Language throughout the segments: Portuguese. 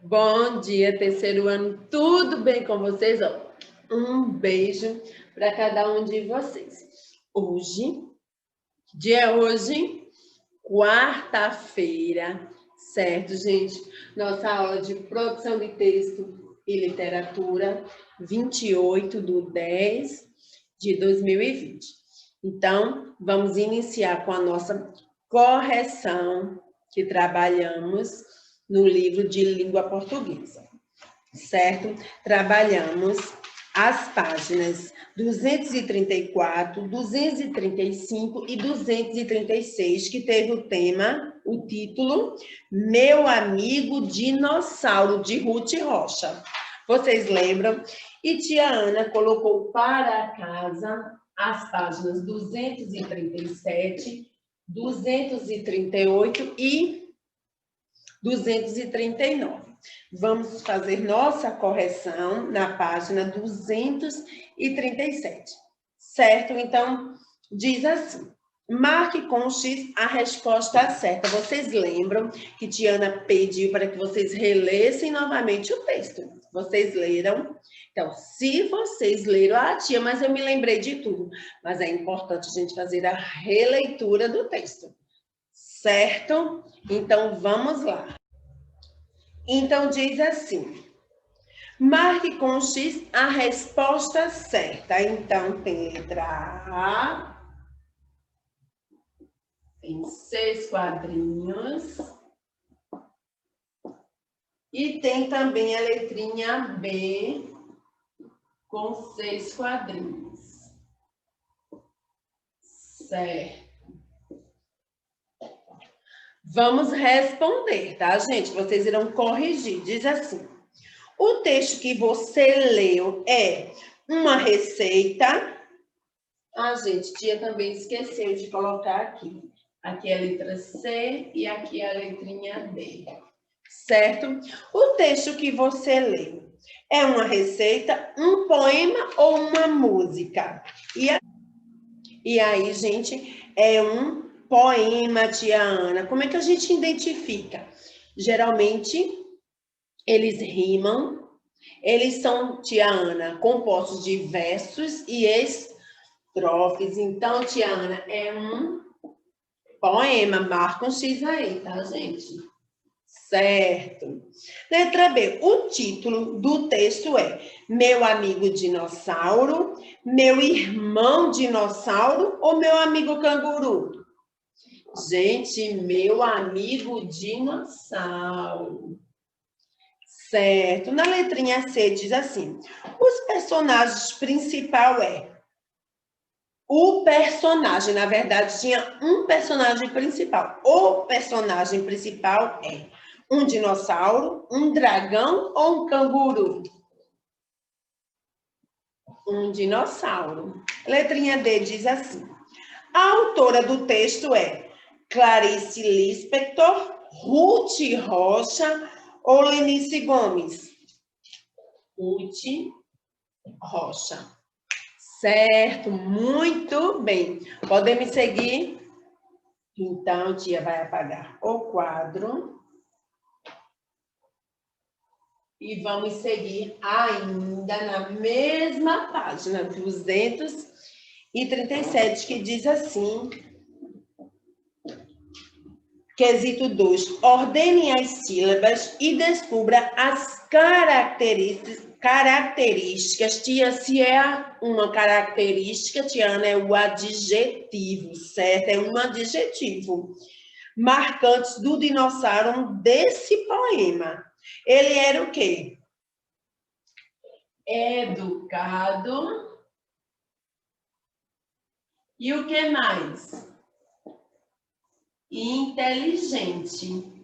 Bom dia, terceiro ano, tudo bem com vocês? Ó, um beijo para cada um de vocês. Hoje, quarta-feira, certo, gente? Nossa aula de produção de texto e literatura, 28/10/2020. Então, vamos iniciar com a nossa correção que trabalhamos no livro de língua portuguesa, certo? Trabalhamos as páginas 234, 235 e 236, que teve o tema, o título, Meu Amigo Dinossauro, de Ruth Rocha. Vocês lembram? E tia Ana colocou para casa as páginas 237, 238 e 239. Vamos fazer nossa correção na página 237, certo? Então, diz assim, marque com X a resposta certa. Vocês lembram que Tiana pediu para que vocês relessem novamente o texto? Vocês leram? Então, se vocês leram, tia, mas eu me lembrei de tudo. Mas é importante a gente fazer a releitura do texto, certo? Então, vamos lá. Então, diz assim, marque com X a resposta certa. Então, tem letra A, tem 6 quadrinhos, e tem também a letrinha B, com 6 quadrinhos. Certo. Vamos responder, tá, gente? Vocês irão corrigir. Diz assim, o texto que você leu é uma receita. Gente, tia também esqueceu de colocar aqui. Aqui é a letra C e aqui é a letrinha D. Certo? O texto que você leu é uma receita, um poema ou uma música? E aí, gente, é um poema, tia Ana. Como é que a gente identifica? Geralmente, eles rimam, eles são, tia Ana, compostos de versos e estrofes. Então, tia Ana, é um poema. Marca um X aí, tá, gente? Certo. Letra B. O título do texto é Meu Amigo Dinossauro, Meu Irmão Dinossauro ou Meu Amigo Canguru? Gente, Meu Amigo Dinossauro. Certo. Na letrinha C diz assim, os personagens principal é... O personagem, na verdade, tinha um personagem principal. O personagem principal é um dinossauro, um dragão ou um canguru? Um dinossauro. Letrinha D diz assim, a autora do texto é Clarice Lispector, Ruth Rocha ou Lenice Gomes? Ruth Rocha. Certo, muito bem. Podem me seguir? Então, tia vai apagar o quadro. E vamos seguir ainda na mesma página, 237, que diz assim, quesito 2, ordene as sílabas e descubra as características. Tia, se é uma característica, tia Ana, é o adjetivo, certo? É um adjetivo. Marcantes do dinossauro desse poema. Ele era o quê? Educado. E o que mais? Inteligente.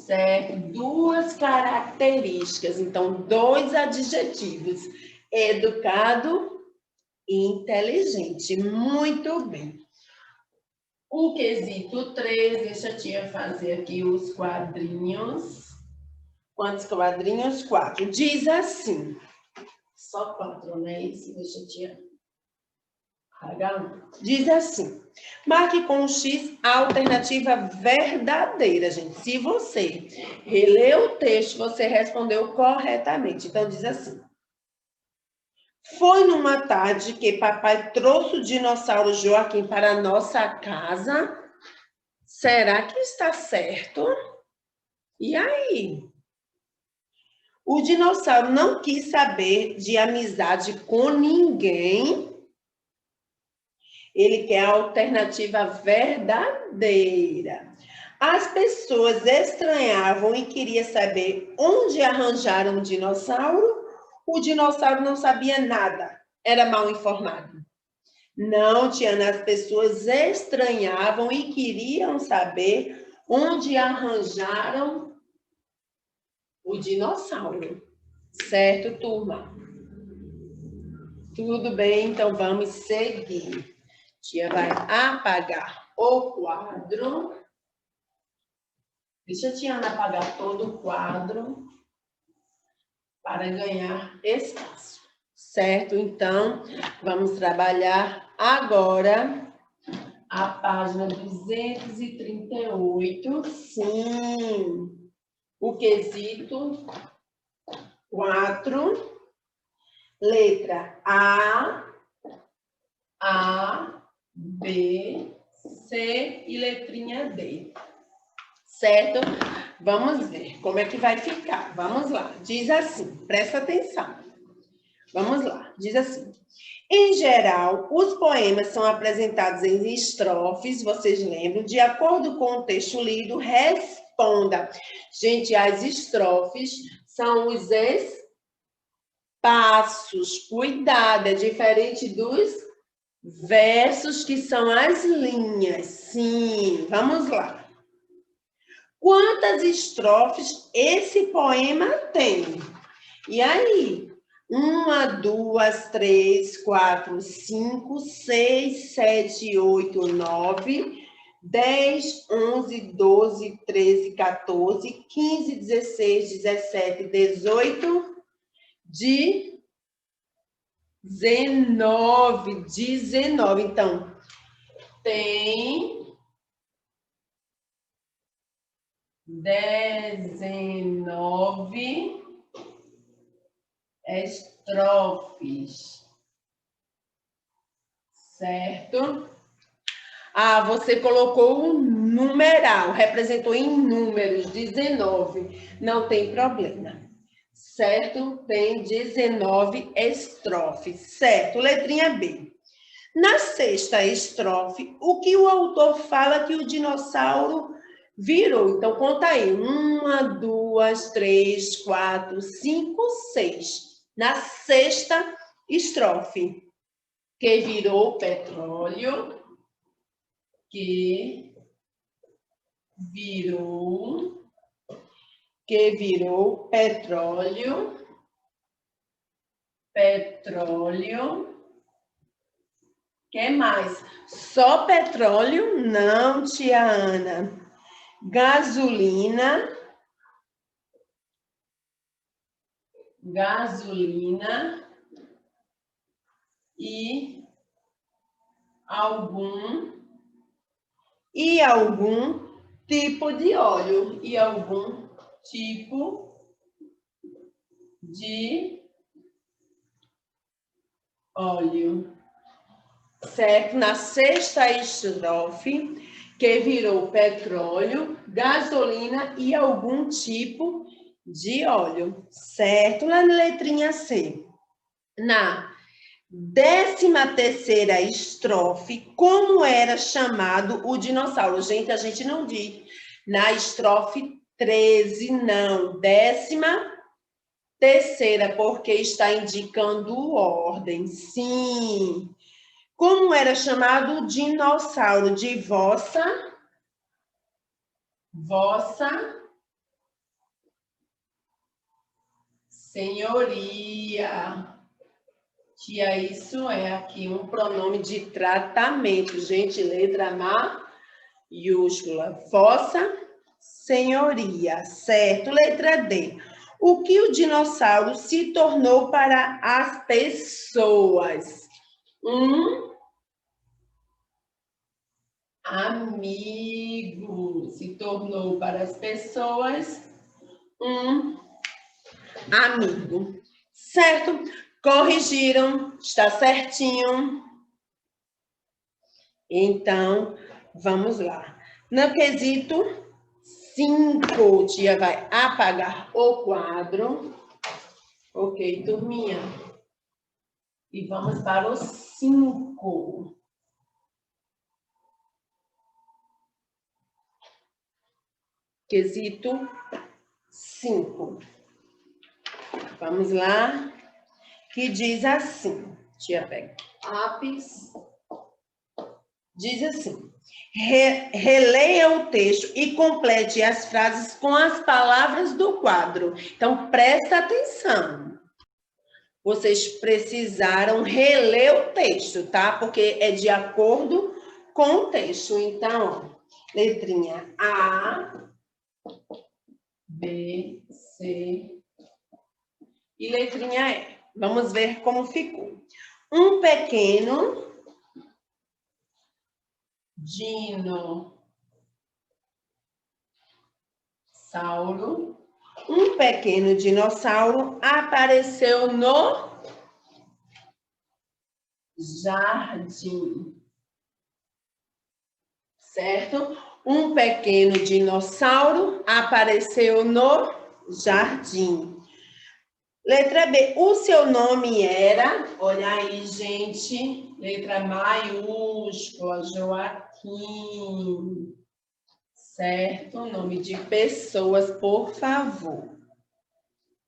Certo? 2 características. Então, 2 adjetivos. Educado e inteligente. Muito bem. O quesito 3, deixa a tia fazer aqui os quadrinhos. Quantos quadrinhos? 4. Diz assim. Só 4, né? Isso, deixa a tia apagar. Diz assim. Marque com um X a alternativa verdadeira, gente. Se você releu o texto, você respondeu corretamente. Então, diz assim. Foi numa tarde que papai trouxe o dinossauro Joaquim para a nossa casa. Será que está certo? E aí? O dinossauro não quis saber de amizade com ninguém. Ele quer a alternativa verdadeira. As pessoas estranhavam e queriam saber onde arranjaram um dinossauro. O dinossauro não sabia nada, era mal informado. Não, Tiana, as pessoas estranhavam e queriam saber onde arranjaram o dinossauro. Certo, turma? Tudo bem, então vamos seguir. Tia vai apagar o quadro. Deixa a Tiana apagar todo o quadro para ganhar espaço. Certo? Então, vamos trabalhar agora a página 238. Sim. O quesito 4. Letra A, B, C e letrinha D. Certo? Vamos ver como é que vai ficar. Vamos lá. Diz assim, presta atenção. Vamos lá. Diz assim. Em geral, os poemas são apresentados em estrofes, vocês lembram? De acordo com o texto lido, responda. Gente, as estrofes são os espaços. Cuidado, é diferente dos versos, que são as linhas. Sim, vamos lá. Quantas estrofes esse poema tem? E aí? 1, 2, 3, 4, 5, 6, 7, 8, 9, 10, 11, 12, 13, 14, 15, 16, 17, 18, 19. Então, tem 19 estrofes, certo? Ah, você colocou um numeral, representou em números, 19. Não tem problema, certo? Tem 19 estrofes, certo? Letrinha B. Na sexta estrofe, o que o autor fala que o dinossauro virou? Então, conta aí. 1, 2, 3, 4, 5, 6. Na sexta estrofe. Que virou petróleo. Que virou petróleo. Que mais? Só petróleo? Não, tia Ana. Gasolina e algum tipo de óleo. E algum tipo de óleo. Certo? Na sexta estrofe, que virou petróleo, gasolina e algum tipo de óleo. Certo? Na letrinha C. Na 13ª estrofe, como era chamado o dinossauro? Gente, a gente não diz na estrofe 13, não. 13ª, porque está indicando ordem. Sim. Como era chamado o dinossauro? De vossa senhoria. Tia, isso é aqui um pronome de tratamento. Gente, letra maiúscula. Vossa senhoria, certo? Letra D. O que o dinossauro se tornou para as pessoas? amigo. Se tornou para as pessoas um amigo. Certo? Corrigiram, está certinho. Então, vamos lá. No quesito 5, tia vai apagar o quadro. Ok, turminha. E vamos para o 5. Quesito 5. Vamos lá. Que diz assim. Tia pega lápis. Diz assim. Releia o texto e complete as frases com as palavras do quadro. Então, presta atenção. Vocês precisaram reler o texto, tá? Porque é de acordo com o texto. Então, letrinha A, B, C e letrinha E. Vamos ver como ficou. Um pequeno dinossauro. Um pequeno dinossauro apareceu no jardim. Certo? Um pequeno dinossauro apareceu no jardim. Letra B, o seu nome era, olha aí, gente, letra maiúscula, Joaquim. Certo? Nome de pessoas, por favor.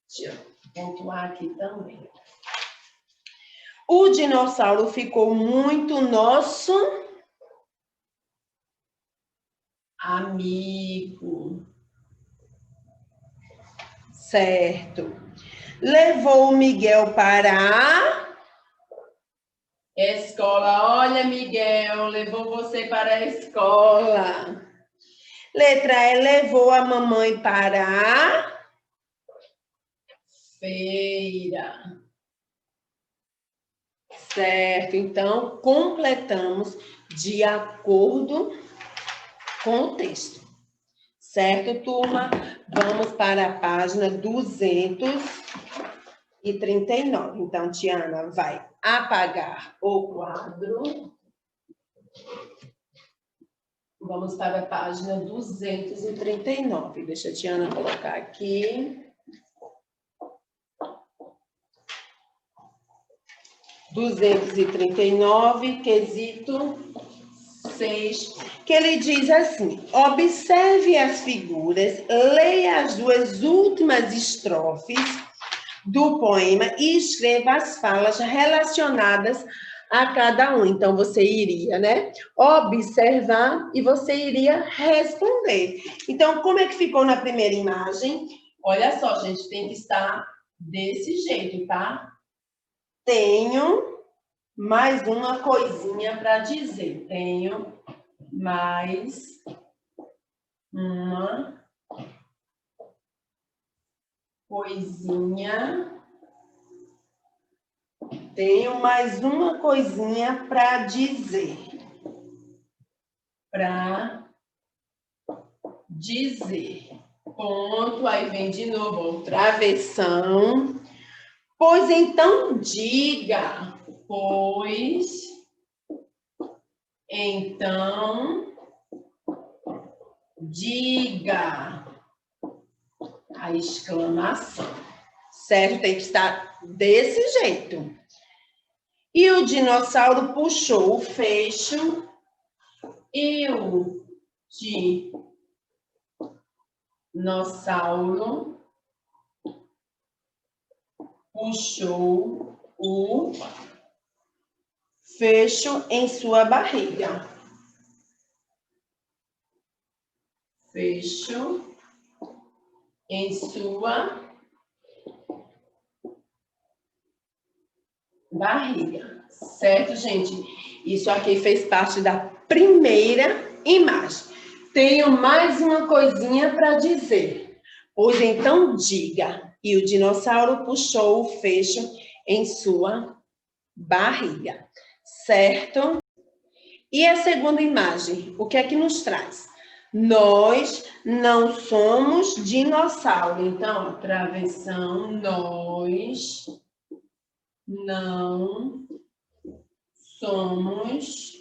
Deixa eu pontuar aqui também. O dinossauro ficou muito nosso amigo. Certo. Levou o Miguel para a escola. Olha, Miguel, levou você para a escola. Letra E, levou a mamãe para a feira. Certo, então, completamos de acordo com o texto. Certo, turma? Vamos para a página 239. Então, Tiana vai apagar o quadro. Vamos para a página 239. Deixa a Tiana colocar aqui. 239, quesito 6, que ele diz assim: observe as figuras, leia as 2 últimas estrofes do poema e escreva as falas relacionadas a cada um. Então, você iria, né, observar e você iria responder. Então, como é que ficou na primeira imagem? Olha só, gente, tem que estar desse jeito, tá? Tenho mais uma coisinha para dizer. Tenho mais uma coisinha. Tenho mais uma coisinha para dizer. Para dizer. Ponto, aí vem de novo outra versão. Pois então diga. Pois então diga. A exclamação. Certo? Tem que estar desse jeito. E o dinossauro puxou o fecho. E o dinossauro puxou o fecho em sua barriga. Fecho em sua barriga. Certo, gente? Isso aqui fez parte da primeira imagem. Tenho mais uma coisinha para dizer. Pois então diga. E o dinossauro puxou o fecho em sua barriga. Certo? E a segunda imagem, o que é que nos traz? Nós não somos dinossauro. Então, travessão, nós não somos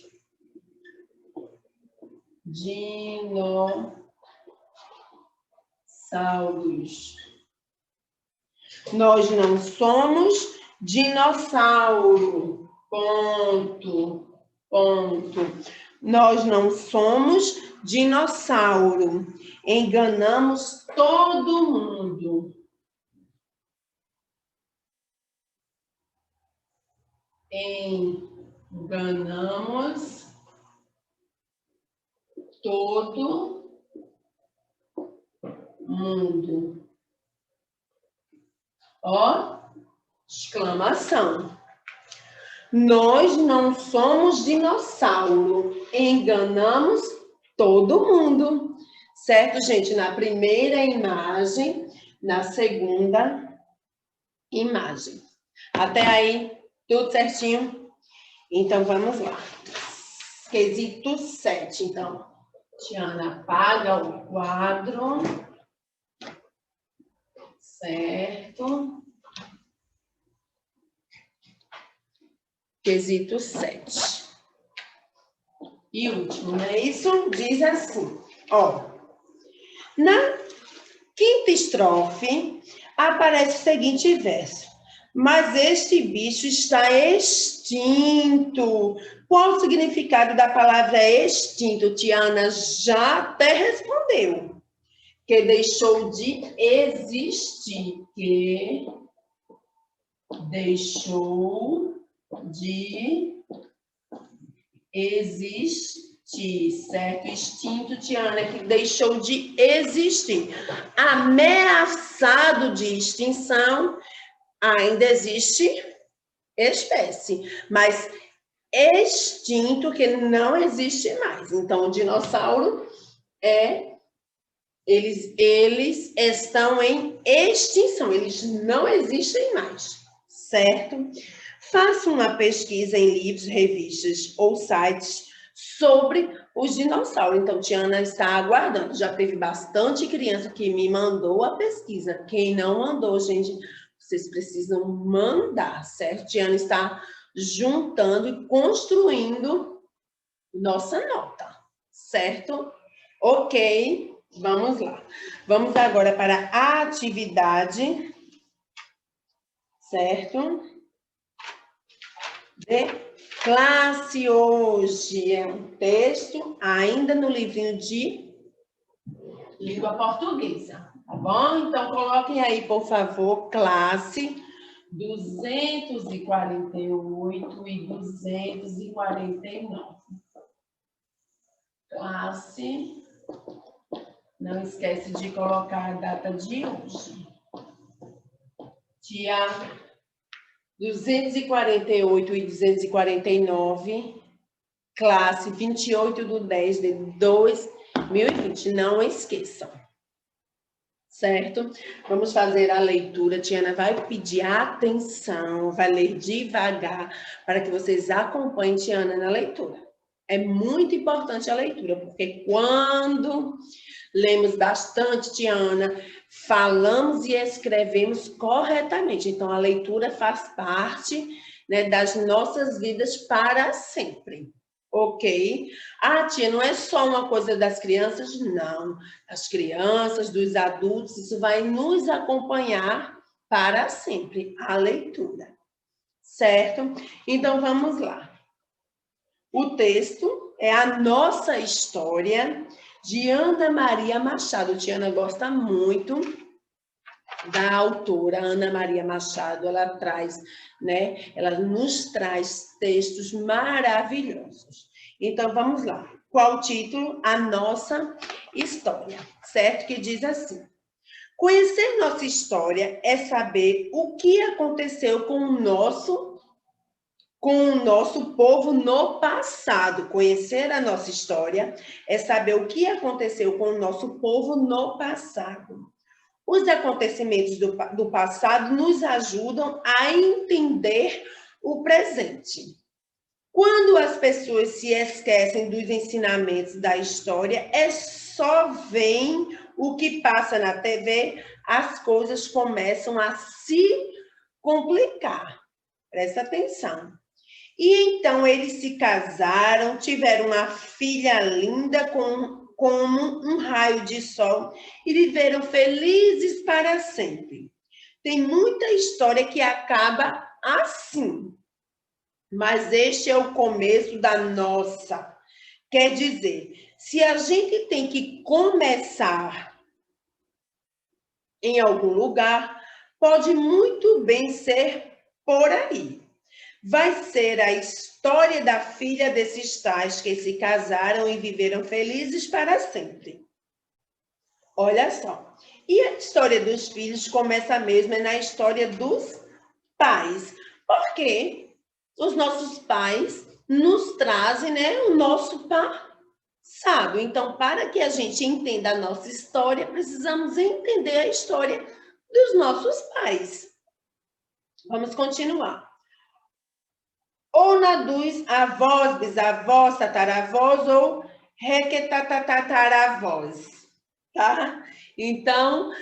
dinossauros. Nós não somos dinossauro. Ponto. Ponto. Nós não somos dinossauro. Enganamos todo mundo. Enganamos todo mundo. Ó, exclamação. Nós não somos dinossauro. Enganamos todo mundo. Certo, gente? Na primeira imagem, na segunda imagem. Até aí, tudo certinho? Então, vamos lá. Quesito 7. Então, Tiana apaga o quadro. Certo. Quesito 7. E último, não é isso? Diz assim, ó. Na quinta estrofe, aparece o seguinte verso. Mas este bicho está extinto. Qual o significado da palavra extinto? Tiana já até respondeu. Que deixou de existir. Que deixou de existir, certo? Extinto, Tiana, que deixou de existir. Ameaçado de extinção, ainda existe espécie, mas extinto, que não existe mais. Então, o dinossauro eles estão em extinção, eles não existem mais, certo? Faça uma pesquisa em livros, revistas ou sites sobre os dinossauros. Então, Tiana está aguardando. Já teve bastante criança que me mandou a pesquisa. Quem não mandou, gente, vocês precisam mandar, certo? Tiana está juntando e construindo nossa nota, certo? Ok, vamos lá. Vamos agora para a atividade, certo? De classe hoje. É um texto ainda no livrinho de língua portuguesa, tá bom? Então, coloquem aí, por favor, classe 248 e 249. Classe, não esquece de colocar a data de hoje. Dia 248 e 249, classe 28/10/2020. Não esqueçam, certo? Vamos fazer a leitura. Tiana vai pedir atenção, vai ler devagar, para que vocês acompanhem Tiana na leitura. É muito importante a leitura, porque quando lemos bastante, Tiana, falamos e escrevemos corretamente. Então, a leitura faz parte, né, das nossas vidas para sempre. Ok? Ah, tia, não é só uma coisa das crianças? Não. Das crianças, dos adultos, isso vai nos acompanhar para sempre, a leitura. Certo? Então, vamos lá. O texto é A Nossa História, de Ana Maria Machado. Tiana gosta muito da autora Ana Maria Machado. Ela traz, né? Ela nos traz textos maravilhosos. Então, vamos lá. Qual o título? A Nossa História, certo? Que diz assim: conhecer nossa história é saber o que aconteceu com o nosso povo no passado. Conhecer a nossa história é saber o que aconteceu com o nosso povo no passado. Os acontecimentos do passado nos ajudam a entender o presente. Quando as pessoas se esquecem dos ensinamentos da história, só veem o que passa na TV, as coisas começam a se complicar. Presta atenção. E então eles se casaram, tiveram uma filha linda como um raio de sol e viveram felizes para sempre. Tem muita história que acaba assim, mas este é o começo da nossa. Quer dizer, se a gente tem que começar em algum lugar, pode muito bem ser por aí. Vai ser a história da filha desses tais que se casaram e viveram felizes para sempre. Olha só. E a história dos filhos começa mesmo na história dos pais. Porque os nossos pais nos trazem, né, o nosso passado. Então, para que a gente entenda a nossa história, precisamos entender a história dos nossos pais. Vamos continuar. Ou na dos avós, bisavós, tataravós ou requetatataravós, tá? Então,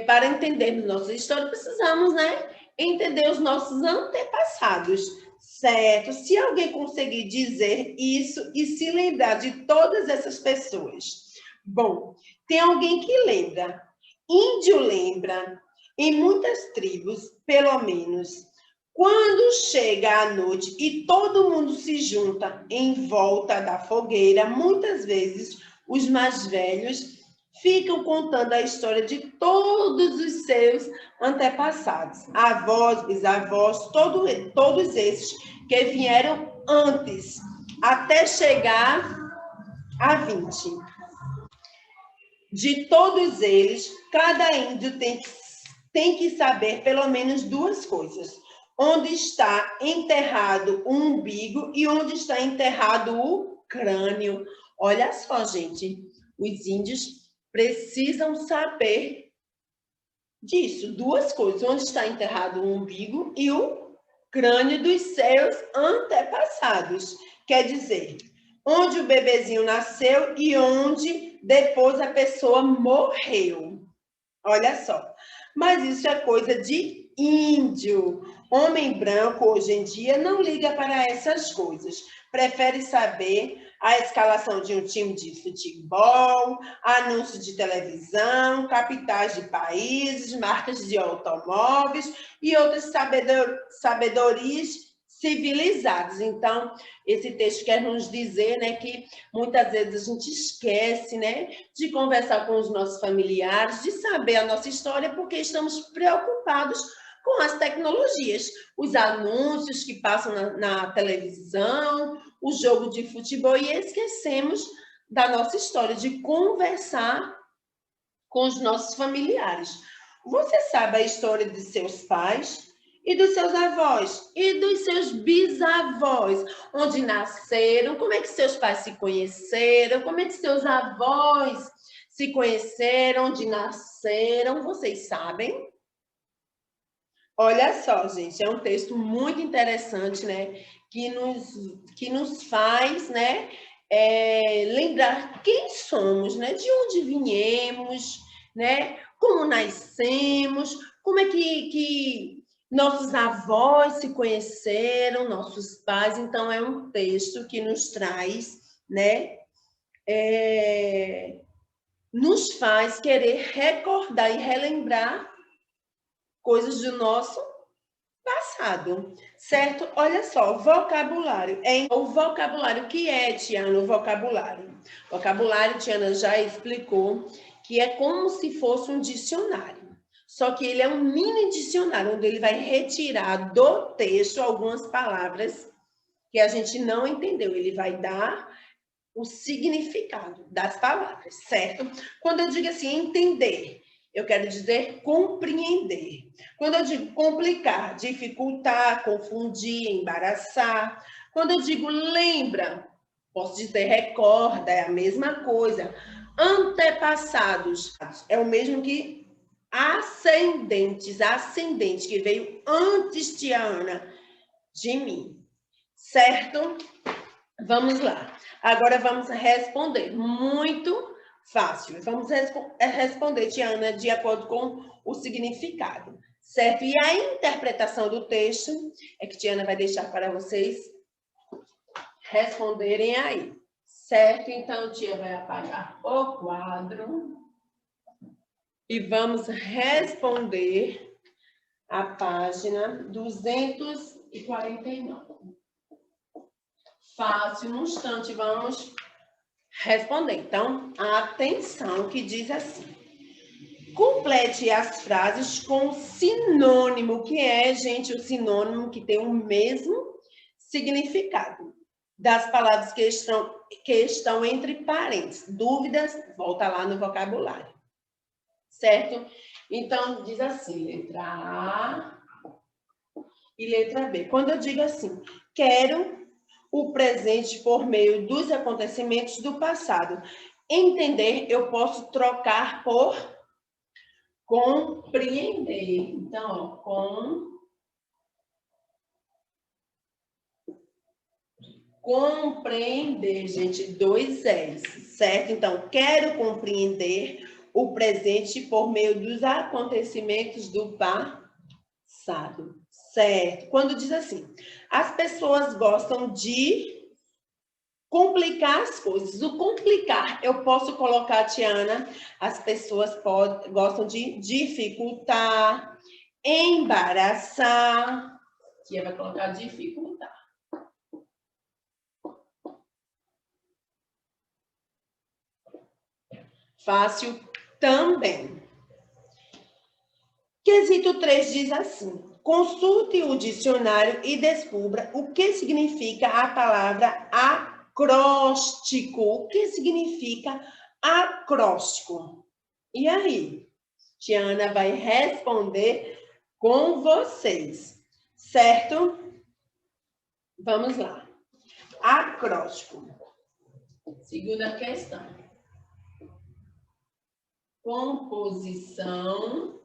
para entendermos nossa história, precisamos, né, entender os nossos antepassados, certo? Se alguém conseguir dizer isso e se lembrar de todas essas pessoas. Bom, tem alguém que lembra. Índio lembra, em muitas tribos, pelo menos. Quando chega a noite e todo mundo se junta em volta da fogueira, muitas vezes os mais velhos ficam contando a história de todos os seus antepassados, avós, bisavós, todos esses que vieram antes, até chegar a 20. De todos eles, cada índio tem que saber pelo menos duas coisas. Onde está enterrado o umbigo e onde está enterrado o crânio. Olha só, gente, os índios precisam saber disso, duas coisas. Onde está enterrado o umbigo e o crânio dos seus antepassados. Quer dizer, onde o bebezinho nasceu e onde depois a pessoa morreu. Olha só. Mas isso é coisa de índio. Homem branco, hoje em dia, não liga para essas coisas. Prefere saber a escalação de um time de futebol, anúncios de televisão, capitais de países, marcas de automóveis e outras sabedorias civilizadas. Então, esse texto quer nos dizer, né, que muitas vezes a gente esquece, né, de conversar com os nossos familiares, de saber a nossa história, porque estamos preocupados com as tecnologias, os anúncios que passam na televisão, o jogo de futebol, e esquecemos da nossa história, de conversar com os nossos familiares. Você sabe a história de seus pais e dos seus avós e dos seus bisavós, onde nasceram, como é que seus pais se conheceram, como é que seus avós se conheceram, onde nasceram, vocês sabem? Olha só, gente, é um texto muito interessante, né? Que nos faz, né? Lembrar quem somos, né? De onde viemos, né? Como nascemos, como é que nossos avós se conheceram, nossos pais. Então, é um texto que nos traz, né? Nos faz querer recordar e relembrar coisas do nosso passado, certo? Olha só, vocabulário. O vocabulário, o que é, Tiana, o vocabulário? Vocabulário, Tiana já explicou que é como se fosse um dicionário. Só que ele é um mini dicionário, onde ele vai retirar do texto algumas palavras que a gente não entendeu. Ele vai dar o significado das palavras, certo? Quando eu digo assim, entender, eu quero dizer compreender. Quando eu digo complicar, dificultar, confundir, embaraçar. Quando eu digo lembra, posso dizer recorda, é a mesma coisa. Antepassados é o mesmo que ascendentes, ascendente, que veio antes de Ana, de mim. certo? Vamos lá. Agora vamos responder. Muito fácil. Vamos responder, Tiana, de acordo com o significado, certo? E a interpretação do texto é que Tiana vai deixar para vocês responderem aí, certo? Então, Tia vai apagar o quadro e vamos responder a página 249. Fácil, num instante, vamos responder. Então, atenção, que diz assim. Complete as frases com sinônimo, que é, gente, o sinônimo que tem o mesmo significado das palavras que estão entre parênteses. Dúvidas, volta lá no vocabulário. Certo? Então, diz assim, letra A e letra B. Quando eu digo assim, quero o presente por meio dos acontecimentos do passado. Entender, eu posso trocar por compreender. Então, ó, compreender, gente, 2 S, certo? Então, quero compreender o presente por meio dos acontecimentos do passado, certo? Quando diz assim, as pessoas gostam de complicar as coisas. O complicar, eu posso colocar, Tiana, as pessoas gostam de dificultar, embaraçar. Tia vai colocar dificultar. Fácil também. Quesito 3 diz assim, consulte o dicionário e descubra o que significa a palavra acróstico. O que significa acróstico? E aí? Tiana vai responder com vocês, certo? Vamos lá. Acróstico. Segunda questão. Composição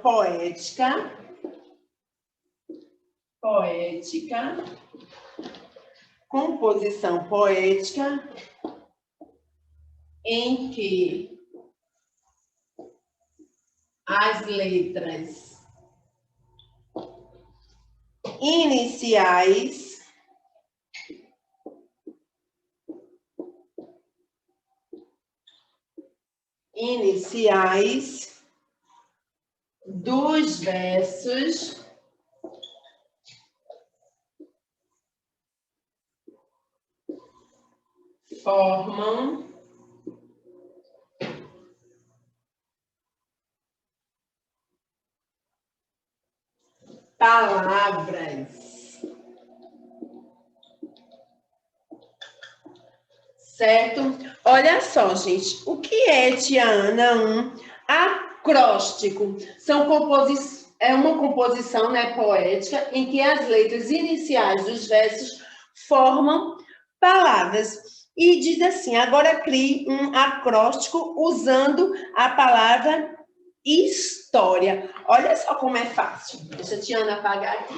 poética, composição poética em que as letras iniciais dos versos formam palavras. Certo? Olha só, gente. O que é, Tiana, um acróstico? É uma composição, né, poética em que as letras iniciais dos versos formam palavras. E diz assim, agora crie um acróstico usando a palavra história. Olha só como é fácil. Deixa a Tiana apagar aqui.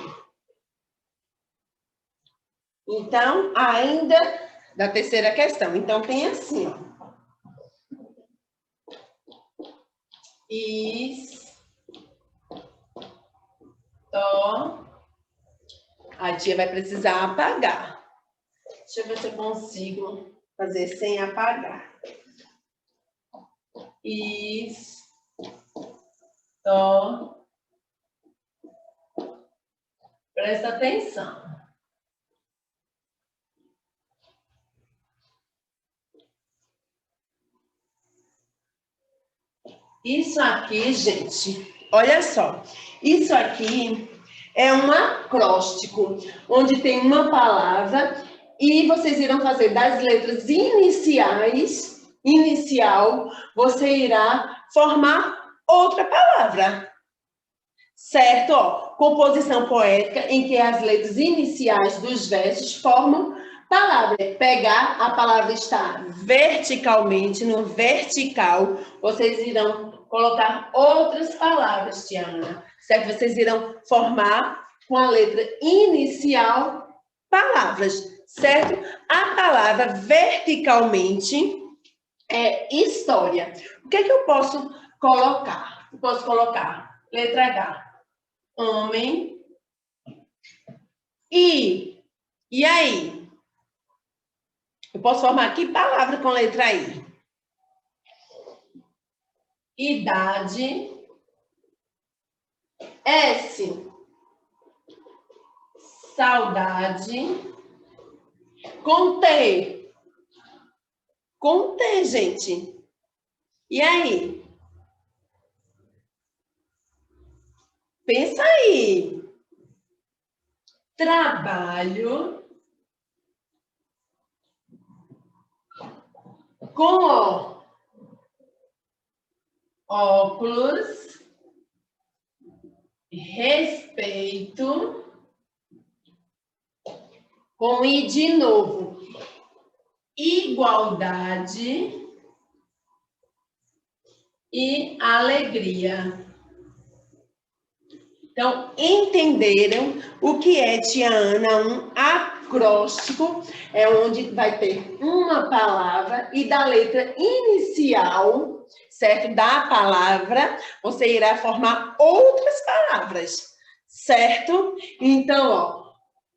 Então, ainda da terceira questão. Então, tem assim, ó. A tia vai precisar apagar. Deixa eu ver se eu consigo fazer sem apagar. Presta atenção. Isso aqui, gente, olha só. Isso aqui é um acróstico, onde tem uma palavra e vocês irão fazer das letras inicial, você irá formar outra palavra. Certo? Ó, composição poética em que as letras iniciais dos versos formam palavra. Pegar, a palavra está verticalmente, no vertical, vocês irão colocar outras palavras, Tiana. Certo? Vocês irão formar com a letra inicial, palavras, certo? A palavra verticalmente é história. O que é que eu posso colocar? Eu posso colocar letra H, homem. E aí? Eu posso formar que palavra com letra I? Idade. S. Saudade. Com T. Com T, gente. E aí? Pensa aí. Trabalho. Com O. Óculos. Respeito. Com I de novo. Igualdade. E alegria. Então, entenderam o que é, tia Ana, um acróstico? É onde vai ter uma palavra e da letra inicial, certo? Da palavra, você irá formar outras palavras, certo? Então, ó,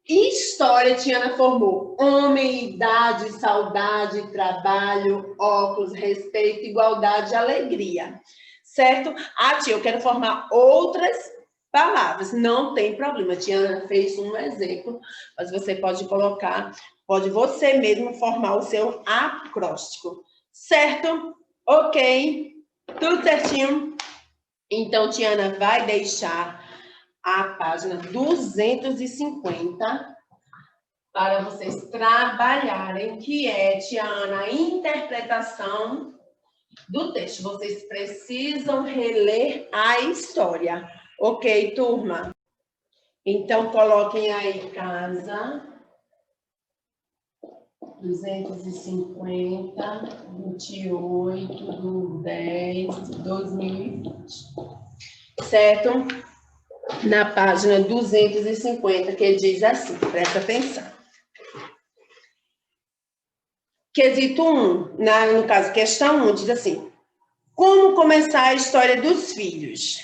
história, tia Ana formou homem, idade, saudade, trabalho, óculos, respeito, igualdade, alegria, certo? Ah, tia, eu quero formar outras palavras, não tem problema. A tia Ana fez um exemplo, mas você pode colocar, pode você mesmo formar o seu acróstico, certo? Ok, tudo certinho? Então, tia Ana vai deixar a página 250 para vocês trabalharem, que é, tia Ana, a interpretação do texto. Vocês precisam reler a história. Ok, turma? Então, coloquem aí casa 250, 28/10/2020. Certo? Na página 250, que diz assim, presta atenção. Quesito 1, no caso, questão 1, diz assim, como começar a história dos filhos?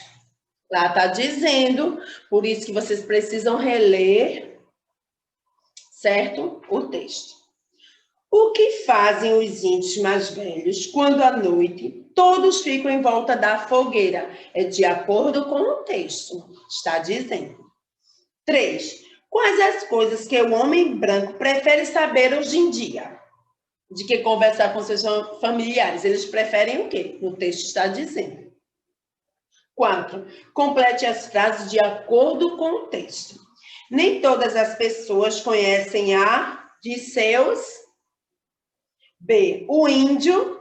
Lá está dizendo, por isso que vocês precisam reler, certo? O texto. O que fazem os índios mais velhos quando à noite todos ficam em volta da fogueira? É de acordo com o texto, está dizendo. 3. Quais as coisas que o homem branco prefere saber hoje em dia? De que conversar com seus familiares. Eles preferem o quê? O texto está dizendo. 4. Complete as frases de acordo com o texto. Nem todas as pessoas conhecem a de seus. B. O índio,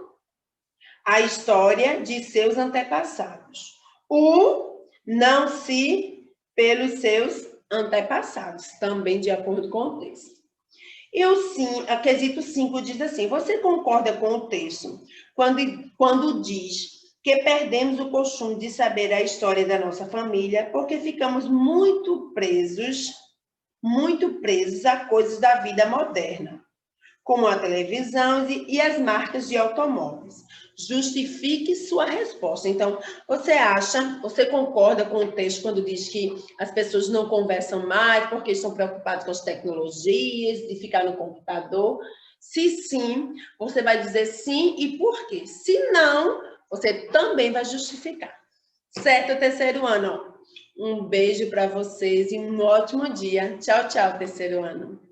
a história de seus antepassados. O não se pelos seus antepassados, também de acordo com o texto. E o sim, a quesito 5 diz assim, você concorda com o texto quando diz que perdemos o costume de saber a história da nossa família porque ficamos muito presos a coisas da vida moderna, como a televisão e as marcas de automóveis. Justifique sua resposta. Então, você concorda com o texto quando diz que as pessoas não conversam mais porque estão preocupadas com as tecnologias, de ficar no computador? Se sim, você vai dizer sim e por quê. Se não, você também vai justificar. Certo, terceiro ano? Um beijo para vocês e um ótimo dia. Tchau, tchau, terceiro ano.